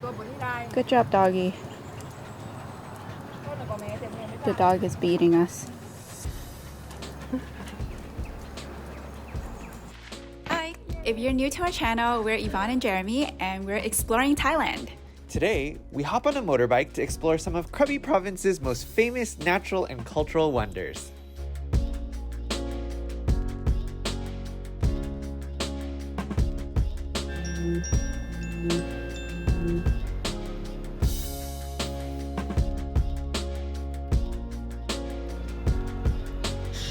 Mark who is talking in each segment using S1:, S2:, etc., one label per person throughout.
S1: Good job, doggy. The dog is beating us. Hi! If you're new to our channel, we're Yvonne and Jeremy, and we're exploring Thailand.
S2: Today, we hop on a motorbike to explore some of Krabi province's most famous natural and cultural wonders.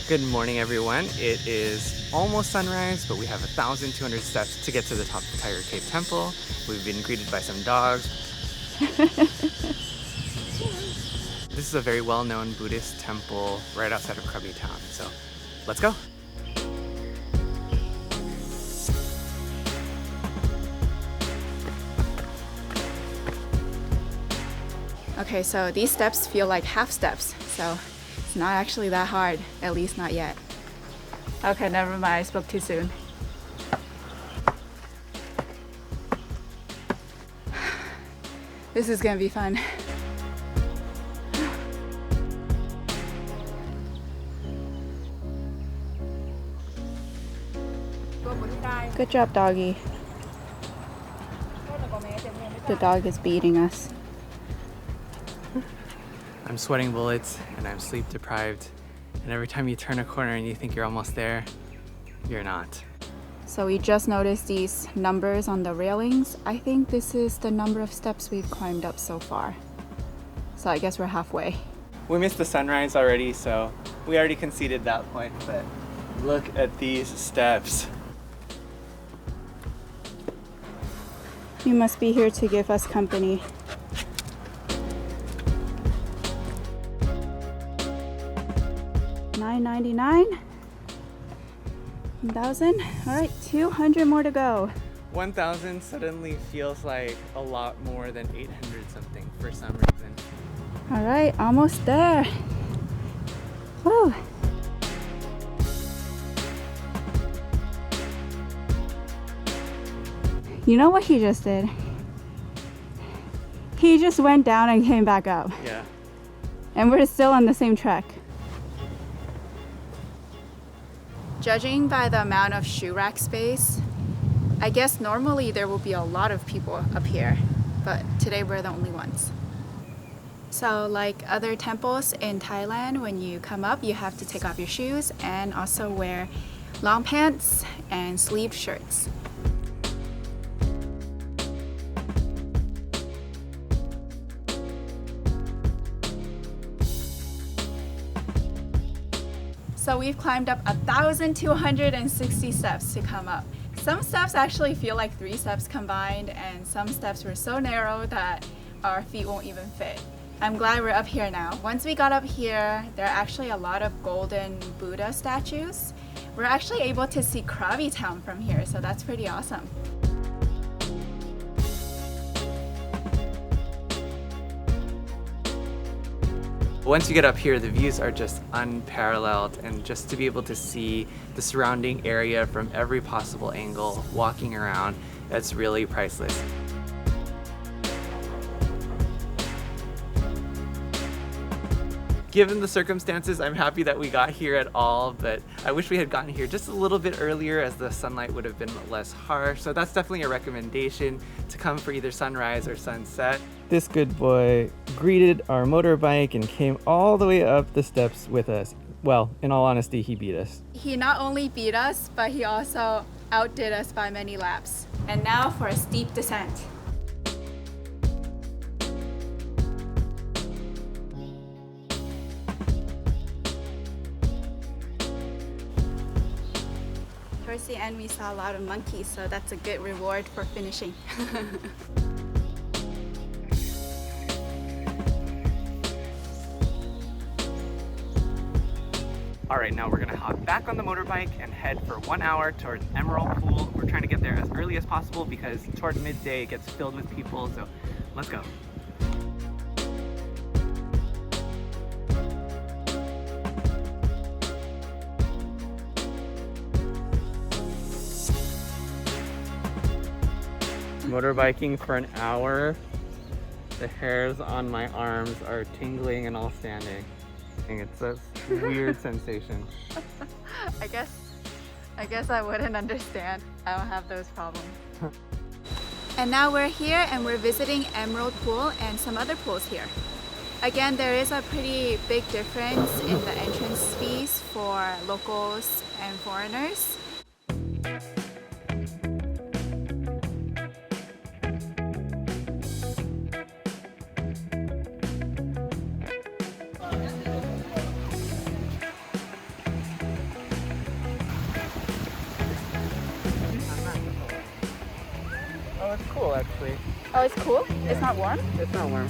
S2: Good morning, everyone. It is almost sunrise, but we have 1,200 steps to get to the top of Tiger Cave Temple. We've been greeted by some dogs. This is a very well-known Buddhist temple right outside of Krabi town, so let's go.
S1: Okay, so these steps feel like half steps, so it's not actually that hard, at least not yet. Okay, never mind, I spoke too soon. This is gonna be fun. Good job, doggy. The dog is beating us.
S2: I'm sweating bullets and I'm sleep deprived, and every time you turn a corner and you think you're almost there, you're not.
S1: So we just noticed these numbers on the railings. I think this is the number of steps we've climbed up so far. So I guess we're halfway.
S2: We missed the sunrise already, so we already conceded that point, but look at these steps.
S1: You must be here to give us company. $9.99. 1,000. All right, 200 more to go.
S2: 1,000 suddenly feels like a lot more than 800 something for some reason.
S1: All right, almost there. Woo. You know what he just did? He just went down and came back up.
S2: Yeah.
S1: And we're still on the same track. Judging by the amount of shoe rack space, I guess normally there will be a lot of people up here, but today we're the only ones. So like other temples in Thailand, when you come up, you have to take off your shoes and also wear long pants and sleeved shirts. So we've climbed up 1,260 steps to come up. Some steps actually feel like 3 steps combined, and some steps were so narrow that our feet won't even fit. I'm glad we're up here now. Once we got up here, there are actually a lot of golden Buddha statues. We're actually able to see Krabi town from here, so that's pretty awesome.
S2: Once you get up here, the views are just unparalleled, and just to be able to see the surrounding area from every possible angle, walking around, it's really priceless. Given the circumstances, I'm happy that we got here at all, but I wish we had gotten here just a little bit earlier as the sunlight would have been less harsh. So that's definitely a recommendation to come for either sunrise or sunset. This good boy greeted our motorbike and came all the way up the steps with us. Well, in all honesty, he beat us.
S1: He not only beat us, but he also outdid us by many laps. And now for a steep descent. Towards the end, we saw a lot of monkeys, so that's a good reward for finishing.
S2: All right, now we're gonna hop back on the motorbike and head for 1 hour towards Emerald Pool. We're trying to get there as early as possible because toward midday it gets filled with people, so let's go. Motorbiking for an hour The hairs on my arms are tingling and all standing. And it's a weird sensation.
S1: I guess I wouldn't understand. I don't have those problems. And now we're here and we're visiting Emerald Pool and some other pools here. Again, there is a pretty big difference in the entrance fees for locals and foreigners.
S2: Oh, it's cool actually.
S1: Oh, it's cool?
S2: Yeah.
S1: It's not warm?
S2: It's not warm.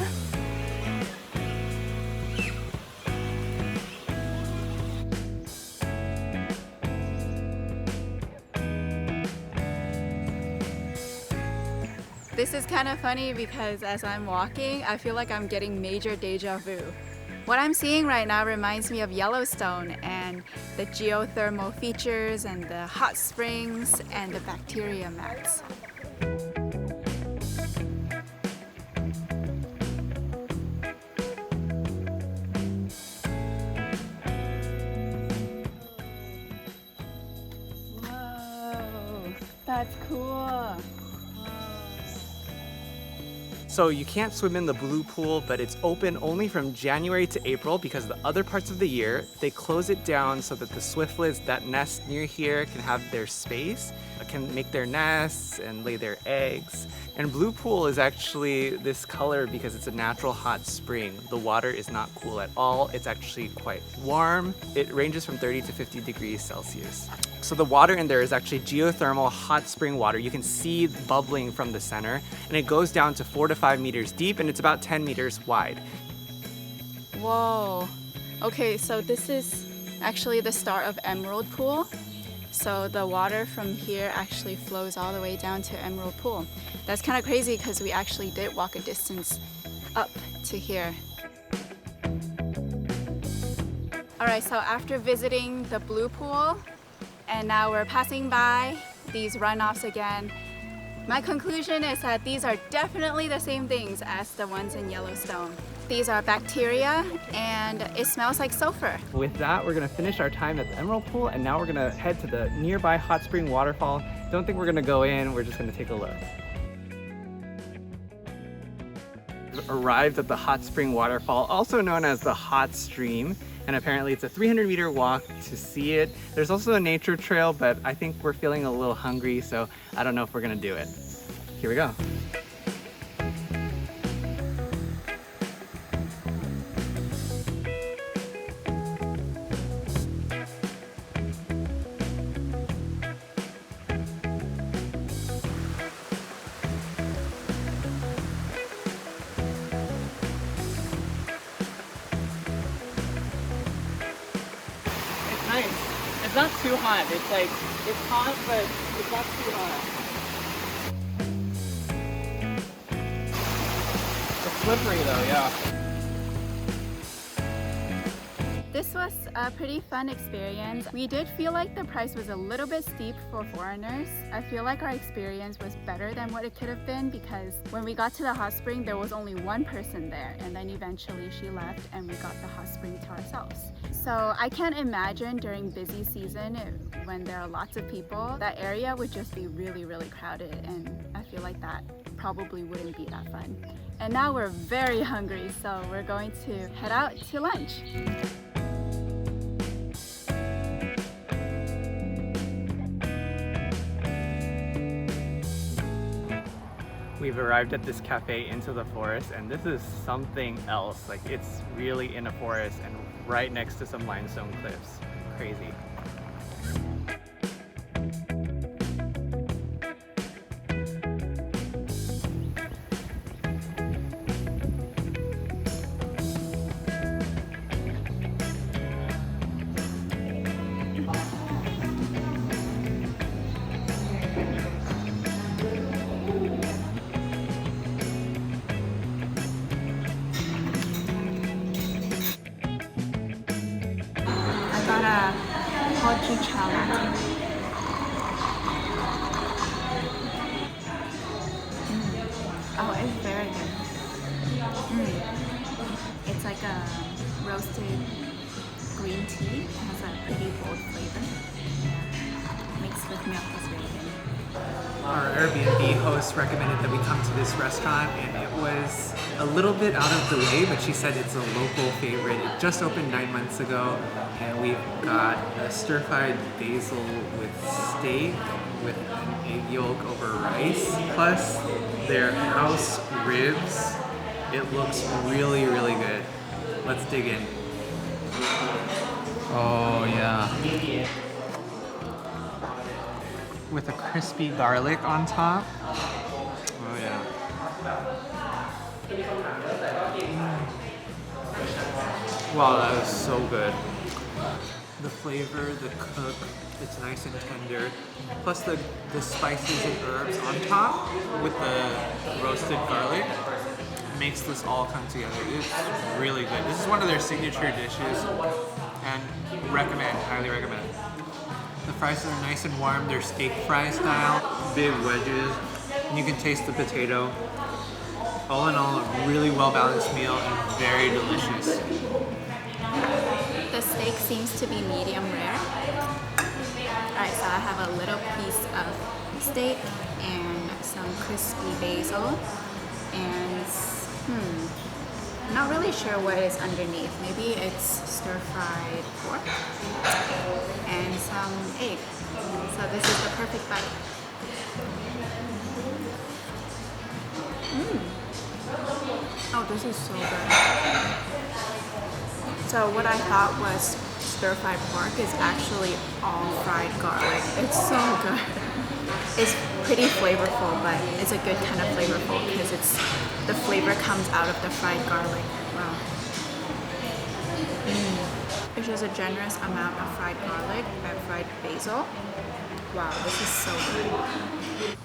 S1: This is kind of funny because as I'm walking, I feel like I'm getting major deja vu. What I'm seeing right now reminds me of Yellowstone and the geothermal features and the hot springs and the bacteria mats. Whoa, that's cool.
S2: So you can't swim in the blue pool, but it's open only from January to April because the other parts of the year, they close it down so that the swiftlets that nest near here can have their space, can make their nests and lay their eggs. And blue pool is actually this color because it's a natural hot spring. The water is not cool at all. It's actually quite warm. It ranges from 30 to 50 degrees Celsius. So the water in there is actually geothermal hot spring water. You can see bubbling from the center, and it goes down to 4 to 5 meters deep, and it's about 10 meters wide.
S1: Whoa. Okay, so this is actually the start of Emerald Pool. So the water from here actually flows all the way down to Emerald Pool. That's kind of crazy because we actually did walk a distance up to here. All right, so after visiting the blue pool, and now we're passing by these runoffs again, my conclusion is that these are definitely the same things as the ones in Yellowstone. These are bacteria and it smells like sulfur.
S2: With that, we're gonna finish our time at the Emerald Pool, and now we're gonna head to the nearby Hot Spring Waterfall. Don't think we're gonna go in, we're just gonna take a look. Arrived at the Hot Spring Waterfall, also known as the Hot Stream, and apparently it's a 300-meter walk to see it. There's also a nature trail, but I think we're feeling a little hungry, so I don't know if we're gonna do it. Here we go. Nice. It's not too hot. It's like, it's hot, but it's not too hot. It's slippery though, yeah.
S1: This was a pretty fun experience. We did feel like the price was a little bit steep for foreigners. I feel like our experience was better than what it could have been because when we got to the hot spring, there was only one person there, and then eventually she left and we got the hot spring to ourselves. So I can't imagine during busy season when there are lots of people, that area would just be really, really crowded, and I feel like that probably wouldn't be that fun. And now we're very hungry, so we're going to head out to lunch.
S2: We've arrived at this cafe into the forest, and this is something else. Like, it's really in a forest and right next to some limestone cliffs. Crazy.
S1: Got a hot chocolate. Oh, it's very good.
S2: Airbnb host recommended that we come to this restaurant, and it was a little bit out of the way, but she said it's a local favorite. It just opened 9 months ago, and we've got a stir-fried basil with steak with an egg yolk over rice, plus their house ribs. It looks really, really good. Let's dig in. Oh yeah. With a crispy garlic on top. Oh yeah. Wow, that is so good. The flavor, the cook, it's nice and tender. Plus the spices and herbs on top with the roasted garlic makes this all come together. It's really good. This is one of their signature dishes, and highly recommend. The fries are nice and warm. They're steak fry style, big wedges, and you can taste the potato. All in all, a really well-balanced meal and very delicious.
S1: The steak seems to be medium rare. Alright, so I have a little piece of steak and some crispy basil, and I'm not really sure what is underneath. Maybe it's stir-fried pork and some egg. So this is the perfect bite. Oh, this is so good. So what I thought was stir-fried pork is actually all fried garlic. It's so good. It's pretty flavorful, but it's a good kind of flavorful because the flavor comes out of the fried garlic. Wow. It's just a generous amount of fried garlic and fried basil. Wow, this is so good.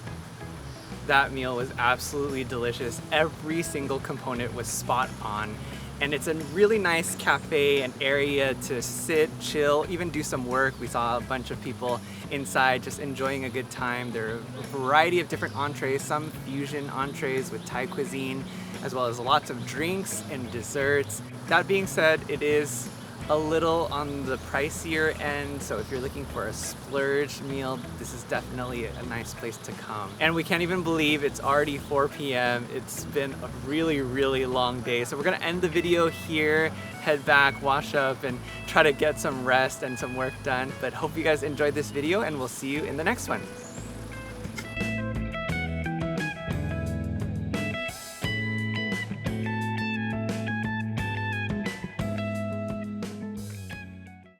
S2: That meal was absolutely delicious. Every single component was spot on. And it's a really nice cafe, an area to sit, chill, even do some work. We saw a bunch of people inside just enjoying a good time. There are a variety of different entrees, some fusion entrees with Thai cuisine, as well as lots of drinks and desserts. That being said, it is a little on the pricier end, so if you're looking for a splurge meal, this is definitely a nice place to come. And we can't even believe it's already 4 p.m. It's been a really, really long day, so we're gonna end the video here, head back, wash up, and try to get some rest and some work done. But hope you guys enjoyed this video, and we'll see you in the next one.